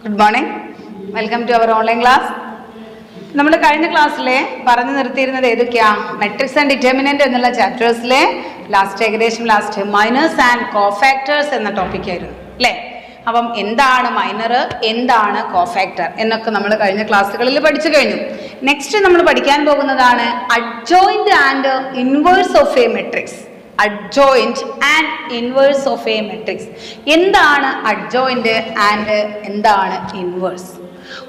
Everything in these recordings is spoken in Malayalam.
Good morning. Welcome to our online class. നമ്മൾ കഴിഞ്ഞ ക്ലാസ്സിലെ പറഞ്ഞു നിർത്തിയിരുന്നത് ഏതൊക്കെയാ? മെട്രിക്സ് ആൻഡ് ഡിറ്റർമിനന്റ് എന്നുള്ള ചാപ്റ്റേഴ്സിലെ ലാസ്റ്റ് മൈനേഴ്സ് ആൻഡ് കോഫാക്ടേഴ്സ് എന്ന ടോപ്പിക് ആയിരുന്നു അല്ലേ? അപ്പം എന്താണ് മൈനർ, എന്താണ് കോഫാക്ടർ എന്നൊക്കെ നമ്മൾ കഴിഞ്ഞ ക്ലാസ്സുകളിൽ പഠിച്ചു കഴിഞ്ഞു. നെക്സ്റ്റ് നമ്മൾ പഠിക്കാൻ പോകുന്നതാണ് adjoint and inverse of a matrix. Adjoint and inverse of a matrix. എന്താണ് അഡ്ജോയിന്റ് ആൻഡ് എന്താണ് ഇൻവേഴ്സ്?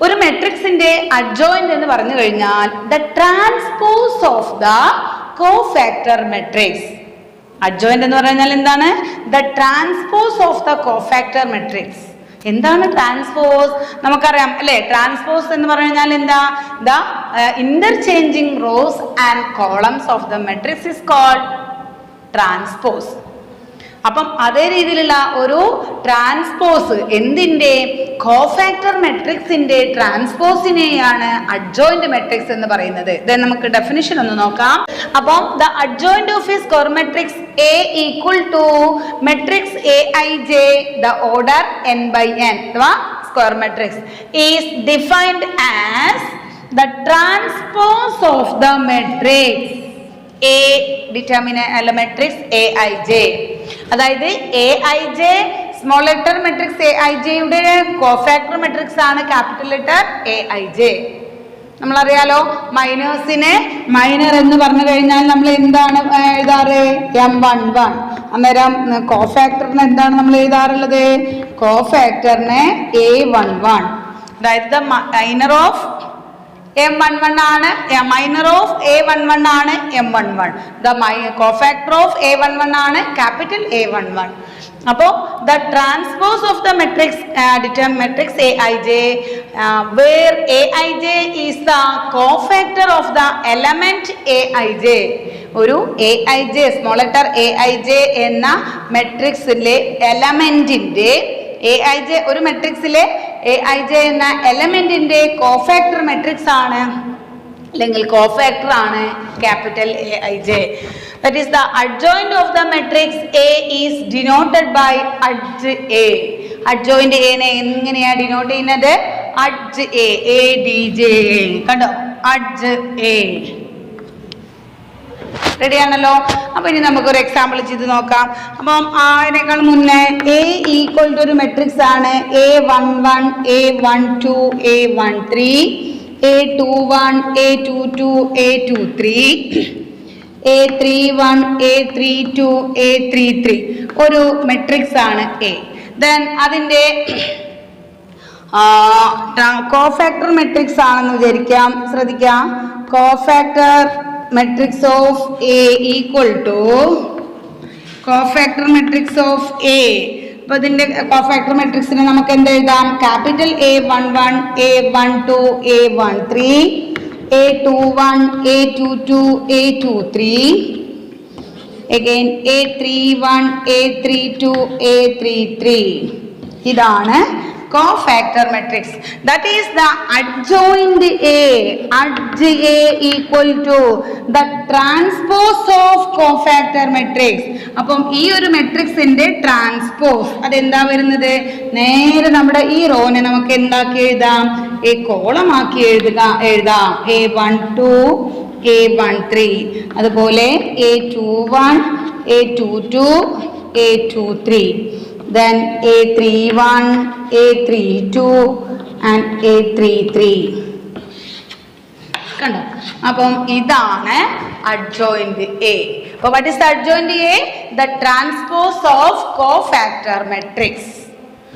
ഒരു മെട്രിക്സിന്റെ അഡ്ജോയിന്റ് എന്ന് പറഞ്ഞു കഴിഞ്ഞാൽ the transpose of the cofactor matrix. Adjoint എന്ന് പറഞ്ഞാൽ എന്താണ്? The transpose of the cofactor matrix. എന്താണ് ട്രാൻസ്പോസ്? നമുക്കറിയാം അല്ലെ? ട്രാൻസ്പോസ് എന്ന് പറഞ്ഞാൽ എന്താ? The interchanging rows and columns of the matrix is called transpose. അപ്പം അതേ രീതിയിലുള്ള ഒരു ട്രാൻസ്പോസ് എന്തിൻ്റെ? കോഫാക്ടർ മെട്രിക്സിന്റെ ട്രാൻസ്പോസിനെയാണ് അഡ്ജോയിന്റ് മെട്രിക്സ് എന്ന് പറയുന്നത്. ദെൻ നമുക്ക് ഡെഫിനിഷൻ ഒന്ന് നോക്കാം. അപ്പം the adjoint of a square matrix A equal to matrix A I J the order N by N അഥവാ square matrix is defined as the transpose of the matrix A determinant matrix A I J. അതായത് A I J small letter matrix A I ജെയുടെ കോഫാക്ടർ മെട്രിക്സ് ആണ് capital letter A I J. നമ്മളറിയാലോ മൈനേഴ്സിനെ മൈനർ എന്ന് പറഞ്ഞു കഴിഞ്ഞാൽ നമ്മൾ എന്താണ് എഴുതാറ്? M11. അന്നേരം കോഫാക്ടറിന് എന്താണ് നമ്മൾ എഴുതാറുള്ളത്? കോഫാക്ടറിനെ A11. അതായത് ദ മൈനർ ഓഫ് M11 ആണ്, മൈനർ ഓഫ് A11 ആണ് M11. The cofactor of A11 ആണ് ക്യാപിറ്റൽ A11. അപ്പോൾ the transpose of the matrix matrix A I J where A I J is the cofactor of the element A I J. ഒരു A I J small letter A I J എന്ന മെട്രിക്സിലെ എലമെന്റിന്റെ എ ഐ ജെ ഒരു മെട്രിക്സിലെ എ ഐ ജെ എന്ന എലമെന്റിന്റെ കോഫാക്ടർ മെട്രിക്സ് ആണ് അല്ലെങ്കിൽ കോഫാക്ടർ ആണ് capital A I J. That is the adjoint of the matrix A is denoted by adj A. Adjoint A നെ എങ്ങനെയാ ഡിനോട്ട് ചെയ്യുന്നത്? adj A, A D J A. കണ്ടോ? adj A. റെഡി ആണല്ലോ? അപ്പൊ ഇനി നമുക്കൊരു എക്സാമ്പിൾ ചെയ്ത് നോക്കാം. അപ്പം അതിനേക്കാൾ മുന്നേ എ ഈക്വൽ ടു ഒരു മെട്രിക്സ് ആണ് A11, A12, A13, A21, A22, A23, A31, A32, A33 ഒരു മെട്രിക്സ് ആണ് എ. ദെൻ അതിൻ്റെ കോഫാക്ടർ മെട്രിക്സ് ആണെന്ന് വിചാരിക്കാം. ശ്രദ്ധിക്കാം, cofactor matrix of A equal to cofactor matrix of A. അപ്പൊ ഇതിന്റെ കോഫാക്ടർ മെട്രിക്സിനെ നമുക്ക് എന്ത് എഴുതാം? Capital A11, A12, A13, A21, A22, A23, again A31, A32, A33. ഇതാണ് cofactor matrix. That is the adjoint A. adj A equal to the transpose of cofactor matrix. അപ്പം ഈ ഒരു മെട്രിക്സിന്റെ ട്രാൻസ്പോസ് അതെന്താ വരുന്നത്? നേരെ നമ്മുടെ ഈ റോനെ നമുക്ക് എന്താക്കി എഴുതാം? എ കോളം ആക്കി എഴുതാം. A12, A13, അതുപോലെ A21, A22, A23, then A31, A32 and A33. കണ്ടോ? അപ്പം ഇതാണ് അഡ്ജോയിന്റ് എ. അപ്പോൾ what is the adjoint A? The transpose of cofactor matrix.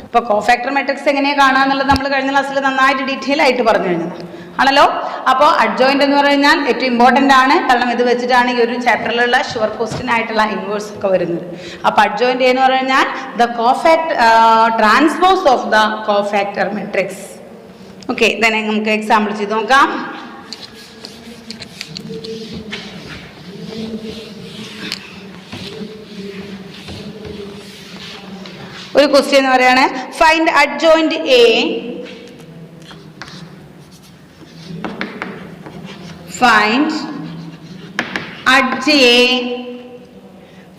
ഇപ്പോൾ കോഫാക്ടർ മെട്രിക്സ് എങ്ങനെയാണ് കാണാന്നുള്ളത് നമ്മൾ കഴിഞ്ഞ ക്ലാസ്സിൽ നന്നായിട്ട് ഡീറ്റെയിൽ ആയിട്ട് പറഞ്ഞു കഴിഞ്ഞത് ആണല്ലോ. അപ്പോൾ അഡ്ജോയിന്റ് എന്ന് പറഞ്ഞാൽ ഏറ്റവും ഇമ്പോർട്ടൻ്റ് ആണ്. കാരണം ഇത് വെച്ചിട്ടാണ് ഈ ഒരു ചാപ്റ്ററിലുള്ള ഷുവർ ക്വസ്റ്റ്യൻ ആയിട്ടുള്ള ഇൻവേഴ്സ് ഒക്കെ വരുന്നത്. അപ്പോൾ അഡ്ജോയിന്റ് എന്ന് പറഞ്ഞാൽ the transpose of the cofactor matrix. Okay, തന്നെ നമുക്ക് എക്സാമ്പിൾ ചെയ്ത് നോക്കാം. ഒരു ക്വസ്റ്റ്യൻ എന്ന് പറയാണ് find adjoint A. Find adj A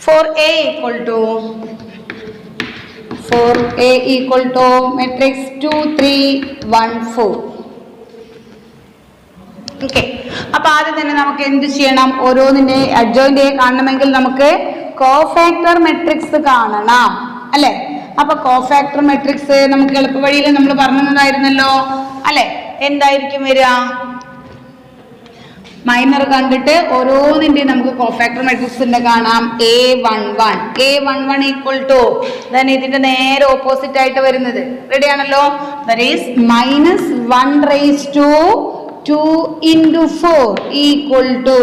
for A equal to for A equal to matrix 2, 3, 1, 4. Okay, അപ്പൊ ആദ്യം തന്നെ നമുക്ക് എന്ത് ചെയ്യണം? ഓരോന്നിന്റെ അഡ്ജോയിന്റ് കാണണമെങ്കിൽ നമുക്ക് കോഫാക്ടർ മെട്രിക്സ് കാണണം, അല്ലെ? അപ്പൊ കോഫാക്ടർ മെട്രിക്സ് നമുക്ക് എളുപ്പ വഴിയിൽ നമ്മൾ പറഞ്ഞതായിരുന്നല്ലോ, അല്ലെ? എന്തായിരിക്കും വരിക? മൈനർ കണ്ടിട്ട് ഓരോന്നിന്റെ നമുക്ക് കോഫാക്ടർ മെട്രിക്സിന്റെ കാണാം. A11 ഈക്വൽ ടു ഇതിന്റെ നേരെ ഓപ്പോസിറ്റ് ആയിട്ട് വരുന്നത് റെഡി ആണല്ലോ. That is -1 raised to 2 into 4 equal to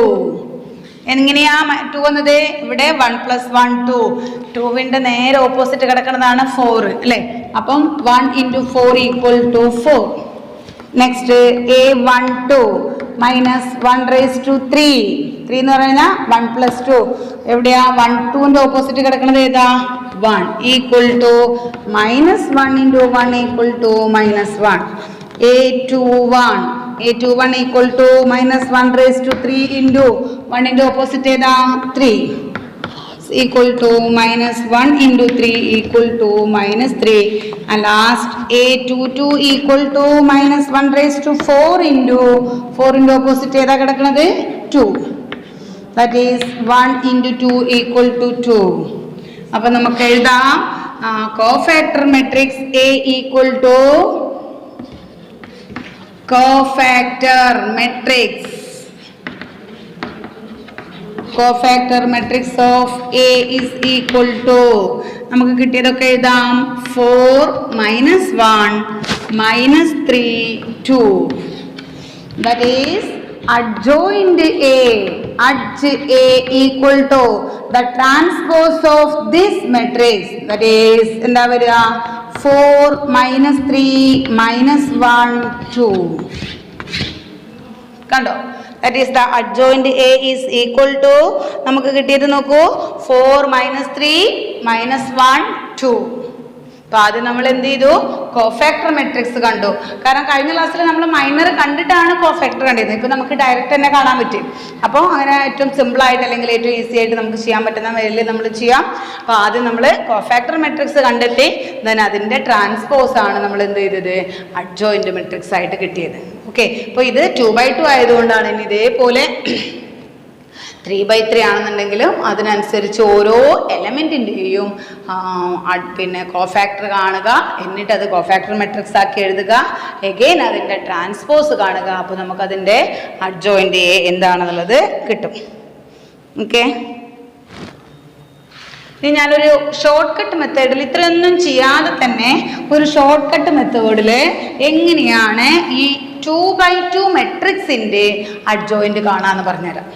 എങ്ങനെയാ 2 വന്നത്? ഇവിടെ 1 + 1 2. 2വിന്റെ നേരെ ഓപ്പോസിറ്റ് കിടക്കുന്നതാണ് 4, അല്ലെ? അപ്പം 1 into 4 equal to 4. Next A12 -1 raised to 3. 3 എന്ന് പറഞ്ഞാൽ 1 + 2. എവിടെയാ? 1 2ന്റെ ഓപ്പോസിറ്റ് കിടക്കുന്നത് ഏതാ? 1 equal to -1 into 1 equal to -1. A21 equal to -1 raised to 3 into 1ന്റെ ഓപ്പോസിറ്റ് ഏതാ? 3 equal to -1 into 3 equal to -3. and last A22 equal to -1 raised to 4 into 4ന്റെ ഓപ്പോസിറ്റ് ഏതാ കിടക്കുന്നത്? 2. that is 1 into 2 equal to 2. അപ്പൊ നമുക്ക് എഴുതാം cofactor matrix A equal to cofactor matrix of A is equal to നമുക്ക് കിട്ടിയതൊക്കെ എഴുതാം. 4 -1 -3 2. that is adjoint A equal to the transpose of this matrix. that is എന്താ വരിക? 4 -3 -1 2. കണ്ടോ? that is the adjoint A is equal to നമുക്ക് കിട്ടിയത് നോക്കൂ 4 -3 -1 2. അപ്പൊ ആദ്യം നമ്മൾ എന്ത് ചെയ്തു? കോഫാക്ടർ മെട്രിക്സ് കണ്ടു. കാരണം കഴിഞ്ഞ ക്ലാസ്സിൽ നമ്മൾ മൈനർ കണ്ടിട്ടാണ് കോഫാക്ടർ കണ്ടിരുന്നത്. ഇപ്പൊ നമുക്ക് ഡയറക്റ്റ് തന്നെ കാണാൻ പറ്റും. അപ്പോൾ അങ്ങനെ ഏറ്റവും സിമ്പിൾ ആയിട്ട് അല്ലെങ്കിൽ ഏറ്റവും ഈസി ആയിട്ട് നമുക്ക് ചെയ്യാൻ പറ്റുന്ന വഴിയിൽ നമ്മൾ ചെയ്യാം. അപ്പൊ ആദ്യം നമ്മൾ കോഫാക്ടർ മെട്രിക്സ് കണ്ടിട്ട് then അതിന്റെ ട്രാൻസ്പോസ് ആണ് നമ്മൾ എന്ത് ചെയ്തത്? അഡ്ജോയിന്റ് മെട്രിക്സ് ആയിട്ട് കിട്ടിയത്. ഓക്കെ, അപ്പൊ ഇത് 2/2 ആയതുകൊണ്ടാണ്. ഇനി ഇതേപോലെ 3/3 ആണെന്നുണ്ടെങ്കിലും അതിനനുസരിച്ച് ഓരോ എലമെന്റിന്റെയും പിന്നെ കോഫാക്ടർ കാണുക, എന്നിട്ട് അത് കോഫാക്ടർ മെട്രിക്സ് ആക്കി എഴുതുക, എഗെയിൻ അതിന്റെ ട്രാൻസ്പോസ് കാണുക. അപ്പൊ നമുക്ക് അതിന്റെ അഡ്ജോയിന്റ് A എന്താണെന്നുള്ളത് കിട്ടും. ഓക്കെ, ഇനി ഞാനൊരു ഷോർട്ട് കട്ട് മെത്തേഡിൽ ഇത്രയൊന്നും ചെയ്യാതെ തന്നെ ഒരു ഷോർട്ട് കട്ട് മെത്തേഡിൽ എങ്ങനെയാണ് ഈ 2/2 മെട്രിക്സിന്റെ അഡ്ജോയിന്റ് കാണാന്ന് പറഞ്ഞുതരാം.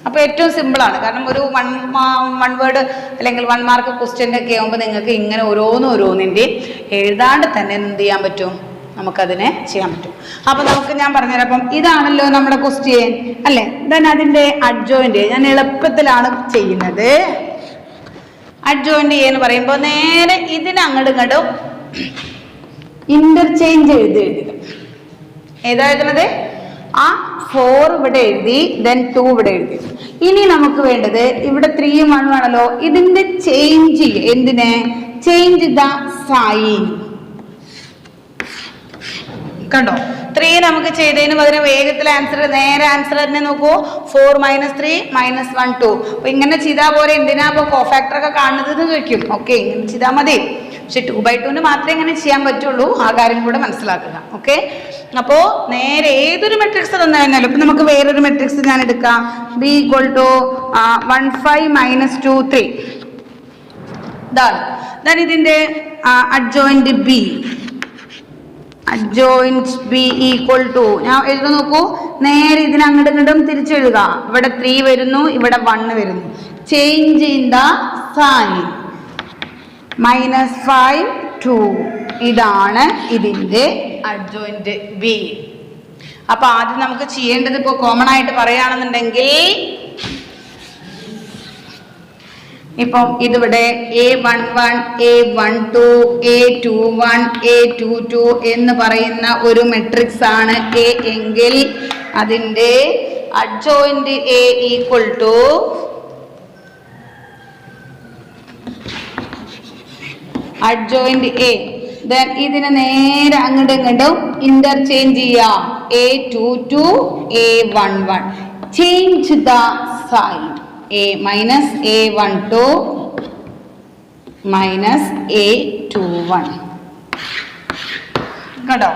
അപ്പോൾ ഏറ്റവും സിമ്പിളാണ്. കാരണം ഒരു വൺ വേർഡ് അല്ലെങ്കിൽ 1 മാർക്ക് ക്വസ്റ്റ്യൻ ഒക്കെ ആകുമ്പോൾ നിങ്ങൾക്ക് ഇങ്ങനെ ഓരോന്നിൻ്റെ എഴുതാണ്ട് തന്നെ എന്ത് ചെയ്യാൻ പറ്റും? നമുക്കതിനെ ചെയ്യാൻ പറ്റും. അപ്പം നമുക്ക് ഞാൻ പറഞ്ഞുതരാം. അപ്പം ഇതാണല്ലോ നമ്മുടെ ക്വസ്റ്റ്യൻ, അല്ലേ? ദെൻ അതിൻ്റെ അഡ്ജോയിന്റ് ഞാൻ എളുപ്പത്തിലാണ് ചെയ്യുന്നത്. അഡ്ജോയിന്റ് എന്ന് പറയുമ്പോൾ നേരെ ഇതിനങ്ങോട്ടും ഇങ്ങോട്ടും ഇന്റർചേഞ്ച് എഴുതുക. ഏതാ എഴുതുന്നത്? ആ 4 ഇവിടെ എഴുതി, ദെൻ 2 ഇവിടെ എഴുതി. ഇനി നമുക്ക് വേണ്ടത് ഇവിടെ 3 1 ആണല്ലോ, ഇതിന്റെ ചേഞ്ച്. എന്തിനെ? Change the sign. കണ്ടോ? 3 നമുക്ക് ചെയ്തതിന് പകരം വേഗത്തിൽ നേരെ ആൻസർ തന്നെ നോക്കൂ. 4 -3 -1 2. അപ്പൊ ഇങ്ങനെ ചെയ്താൽ പോലെ എന്തിനാ അപ്പൊ കോഫാക്ടർ ഒക്കെ കാണുന്നത് എന്ന് ചോദിക്കും. ഓക്കെ, ഇങ്ങനെ ചെയ്താൽ മതി. പക്ഷെ 2/2 മാത്രമേ ഇങ്ങനെ ചെയ്യാൻ പറ്റുള്ളൂ. ആ കാര്യം കൂടെ മനസ്സിലാക്കുക. ഓക്കെ, അപ്പോ നേരെ ഏതൊരു മെട്രിക്സ് തന്നു കഴിഞ്ഞാലും ഇപ്പൊ നമുക്ക് വേറൊരു മെട്രിക്സ് ഞാൻ എടുക്കാം. B = 1 5 -2 3. ഇതാണ് ഇതിന്റെ adjoint B. Adjoint B equal to ഞാൻ എഴുതി നോക്കൂ. നേരെ ഇതിന് അങ്ങോട്ടും ഇങ്ങോട്ടും തിരിച്ചെഴുതുക. ഇവിടെ 3 വരുന്നു, ഇവിടെ 1 വരുന്നു. Change in the sign. -5 2. ഇതാണ് ഇതിന്റെ അഡ്ജോയിന്റ് B. അപ്പൊ ആദ്യം നമുക്ക് ചെയ്യേണ്ടത് ഇപ്പൊ കോമൺ ആയിട്ട് പറയുകയാണെന്നുണ്ടെങ്കിൽ ഇപ്പം ഇതിവിടെ A11 A12 A21 A22 എന്ന് പറയുന്ന ഒരു മെട്രിക്സ് ആണ് A എങ്കിൽ അതിന്റെ adjoint A equal to adjoint A. Then ഇതിനെ നേരെ അങ്ങോട്ടും ഇങ്ങോട്ടും ഇന്റർചേഞ്ച് ചെയ്യാം. A22 A11. Change the sign. A minus A12 minus A21. കേട്ടോ?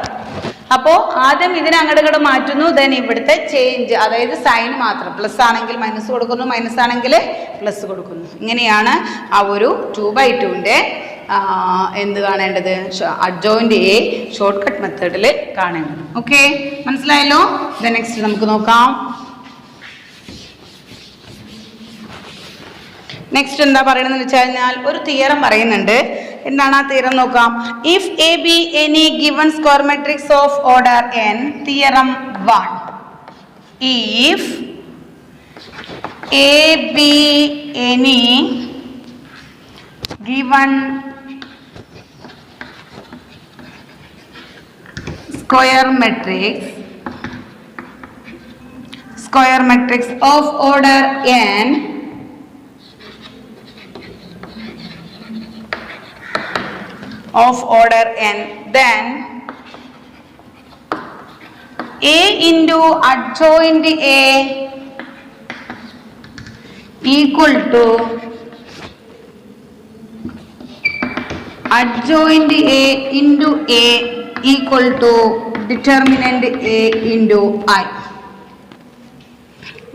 അപ്പോ ആദ്യം ഇതിനെ അങ്ങോട്ട് ഇങ്ങോട്ട് മാറ്റുന്നു. ദെൻ ഇവിടുത്തെ ചേഞ്ച്, അതായത് സൈൻ മാത്രം. പ്ലസ് ആണെങ്കിൽ മൈനസ് കൊടുക്കുന്നു, മൈനസ് ആണെങ്കിൽ പ്ലസ് കൊടുക്കുന്നു. ഇങ്ങനെയാണ് ആ ഒരു 2/2ന്റെ എന്ത് കാണേണ്ടത്? അഡ്ജോയിന്റ് എ ഷോർട്ട് കട്ട് മെത്തേഡിൽ കാണേണ്ടത്. ഓക്കെ, മനസ്സിലായല്ലോ? നെക്സ്റ്റ് നമുക്ക് നോക്കാം. നെക്സ്റ്റ് എന്താ പറയണമെന്ന് വെച്ച് കഴിഞ്ഞാൽ ഒരു തിയറം പറയുന്നുണ്ട്. എന്താണ് ആ തിയറം നോക്കാം. If A B any given square matrix of order n, theorem 1. If A B any given square matrix of order n then A into adjoint A equal to adjoint A into A equal to determinant A into I,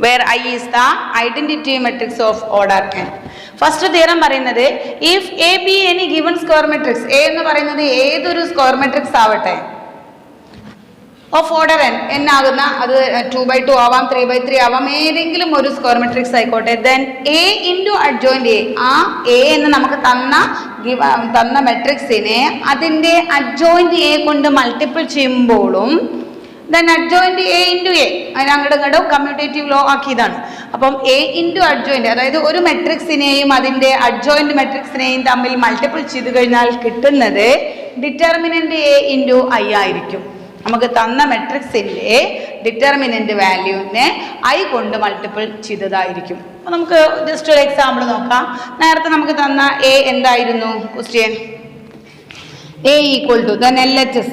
where I is the identity matrix of order n. First theorem പറയുന്നത് if A B any given square matrix, A എന്ന് പറയുന്നത് ഏതൊരു സ്ക്വയർ മെട്രിക്സ് ആവട്ടെ ഓഫ് ഓർഡർ n ആകുന്ന, അത് 2/2 ആവാം, 3/3 ആവാം, ഏതെങ്കിലും ഒരു സ്ക്വയർ മെട്രിക്സ് ആയിക്കോട്ടെ. Then A into adjoint A, ആ എ എന്ന് നമുക്ക് തന്ന മെട്രിക്സിനെ അതിൻ്റെ അഡ്ജോയിന്റ് എ കൊണ്ട് മൾട്ടിപ്പിൾ ചെയ്യുമ്പോഴും then adjoint A into A, അതിന് അങ്ങോട്ടും ഇങ്ങോട്ടും കമ്മ്യൂട്ടേറ്റീവ് ലോ ആക്കിയതാണ്. അപ്പം എ ഇൻറ്റു അഡ്ജോയിന്റ്, അതായത് ഒരു മെട്രിക്സിനെയും അതിൻ്റെ അഡ്ജോയിന്റ് മെട്രിക്സിനെയും തമ്മിൽ മൾട്ടിപ്പിൾ ചെയ്ത് കഴിഞ്ഞാൽ കിട്ടുന്നത് ഡിറ്റർമിനന്റ് എ ഇൻറ്റു ഐ ആയിരിക്കും. നമുക്ക് തന്ന മെട്രിക്സിൻ്റെ ഡിറ്റർമിനന്റ് വാല്യൂവിനെ ഐ കൊണ്ട് മൾട്ടിപ്പിൾ ചെയ്തതായിരിക്കും. അപ്പോൾ നമുക്ക് ജസ്റ്റ് ഒരു എക്സാമ്പിൾ നോക്കാം. നേരത്തെ നമുക്ക് തന്ന എ എന്തായിരുന്നു question? A equal two then LHS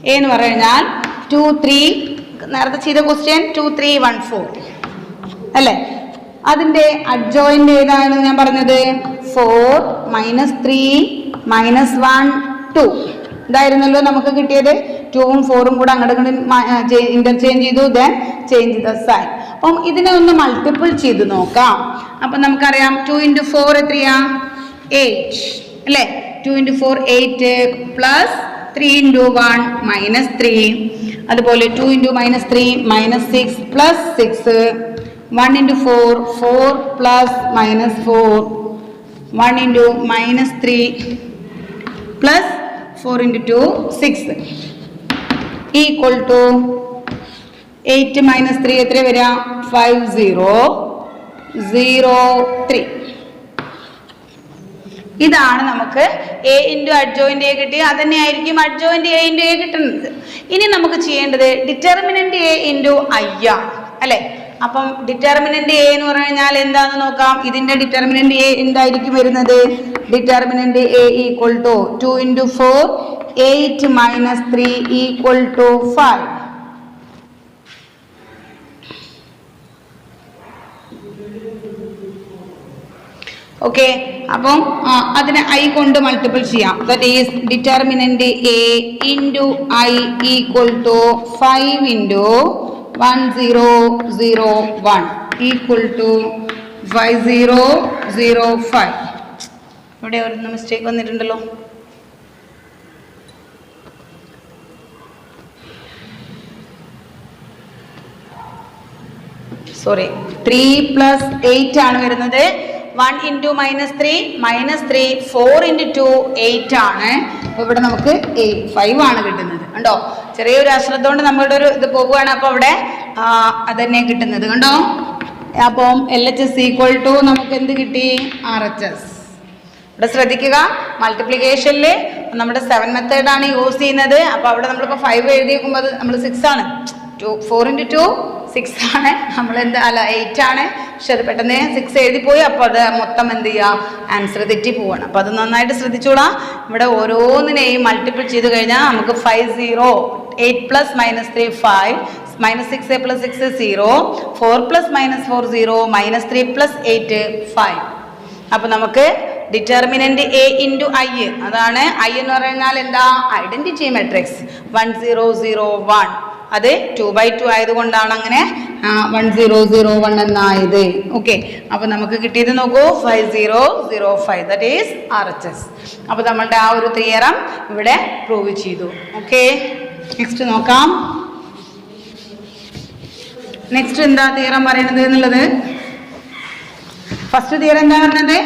A എന്ന് പറഞ്ഞാൽ 2 3, നേരത്തെ ചെയ്ത ക്വസ്റ്റ്യൻ 2 3 1 4 അല്ലേ? അതിൻ്റെ അഡ്ജോയിന്റ് ഏതാണ് ഞാൻ പറഞ്ഞത്? 4 -3 -1 2 ഇതായിരുന്നല്ലോ നമുക്ക് കിട്ടിയത്. 2ഉം 4ഉം കൂടെ അങ്ങോട്ട് ഇന്റർചേഞ്ച് ചെയ്തു. Then change the sign. അപ്പം ഇതിനെ ഒന്ന് മൾട്ടിപ്പിൾ ചെയ്ത് നോക്കാം. അപ്പം നമുക്കറിയാം 2 × 4 എത്രയാ? 8 അല്ലേ? 2 × 4 8 പ്ലസ് 3 × 1 -3. അതുപോലെ 2 × -3 -6 plus 6. 1 × 4 4 plus -4. 1 × -3 plus 4 × 2 6 equal to 8 - 3 എത്ര വരിക? 5 0 0 3. ഇതാണ് നമുക്ക് എ ഇൻറ്റു അഡ്ജോയിന്റ് എ കിട്ടിയ, അതന്നെ ആയിരിക്കും അഡ്ജോയിന്റ് എ ഇൻറ്റു എ കിട്ടുന്നത്. ഇനി നമുക്ക് ചെയ്യേണ്ടത് ഡിറ്റർമിനന്റ് എ ഇൻറ്റു ഐ ആണ് അല്ലേ? അപ്പം ഡിറ്റർമിനന്റ് എ എന്ന് പറഞ്ഞു കഴിഞ്ഞാൽ എന്താന്ന് നോക്കാം. ഇതിന്റെ ഡിറ്റർമിനന്റ് എ എന്തായിരിക്കും വരുന്നത്? Determinant A equal to 2 × 4 8 - 3 equal to 5. Okay, അപ്പം അതിനെ ഐ കൊണ്ട് മൾട്ടിപ്പിൾ ചെയ്യാം. That is determinant A into I equal to 5 × 1 0 0 1 equal to 5 0 0 5. ഇവിടെ ഒരു മിസ്റ്റേക്ക് വന്നിട്ടുണ്ടല്ലോ. സോറി, 3 + 8 ആണ് വരുന്നത്. 1 × -3 -3 4 × 2 8 ആണ്. അപ്പോൾ ഇവിടെ നമുക്ക് 5 ആണ് കിട്ടുന്നത്. കണ്ടോ, ചെറിയൊരു അശ്രദ്ധ കൊണ്ട് നമ്മളുടെ ഒരു ഇത് പോകുകയാണ്. അപ്പോൾ ഇവിടെ അതന്നെ കിട്ടുന്നത് കണ്ടോ. അപ്പം LHS ഈക്വൽ ടു നമുക്ക് എന്ത് കിട്ടി? RHS. ഇവിടെ ശ്രദ്ധിക്കുക, മൾട്ടിപ്ലിക്കേഷനിൽ നമ്മുടെ 7 മെത്തേഡാണ് യൂസ് ചെയ്യുന്നത്. അപ്പോൾ അവിടെ നമ്മളിപ്പോൾ 5 എഴുതി വെക്കുമ്പോൾ അത് നമ്മൾ 6 ആണ്. 4 × 2 6 ആണ്. നമ്മൾ 8 ആണ്. പക്ഷെ അത് പെട്ടെന്ന് 6 എഴുതിപ്പോയി. അപ്പോൾ അത് മൊത്തം എന്ത് ചെയ്യുക, ആൻസർ തെറ്റി പോവാണ്. അപ്പോൾ അത് നന്നായിട്ട് ശ്രദ്ധിച്ചോളാം. ഇവിടെ ഓരോന്നിനെയും മൾട്ടിപ്പിൾ ചെയ്ത് കഴിഞ്ഞാൽ നമുക്ക് 5 0 8 + -3 5 -6a + 6 0 4 + -4 0 -3 + 8 5. അപ്പോൾ നമുക്ക് ഡിറ്റർമിനന്റ് a × i, അതാണ് i എന്ന് പറഞ്ഞാൽ എന്താ, ഐഡന്റിറ്റി മാട്രിക്സ് 1 0 0 1. അത് 2/2 ആയതുകൊണ്ടാണ് അങ്ങനെ 1 0 0 1 എന്നായത്. ഓക്കെ, അപ്പോൾ നമുക്ക് കിട്ടിയത് നോക്കൂ 5 0 0 5, ദാറ്റ് ഈസ് RHS. അപ്പോൾ നമ്മളുടെ ആ ഒരു തിയറം ഇവിടെ പ്രൂവ് ചെയ്തു. ഓക്കെ, നെക്സ്റ്റ് നോക്കാം. നെക്സ്റ്റ് എന്താ തിയറം പറയുന്നത് എന്നുള്ളത്, ഫസ്റ്റ് തിയറം എന്താ പറഞ്ഞത്,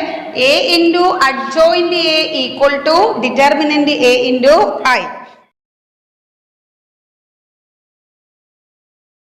a × adjoint a = determinant a × i.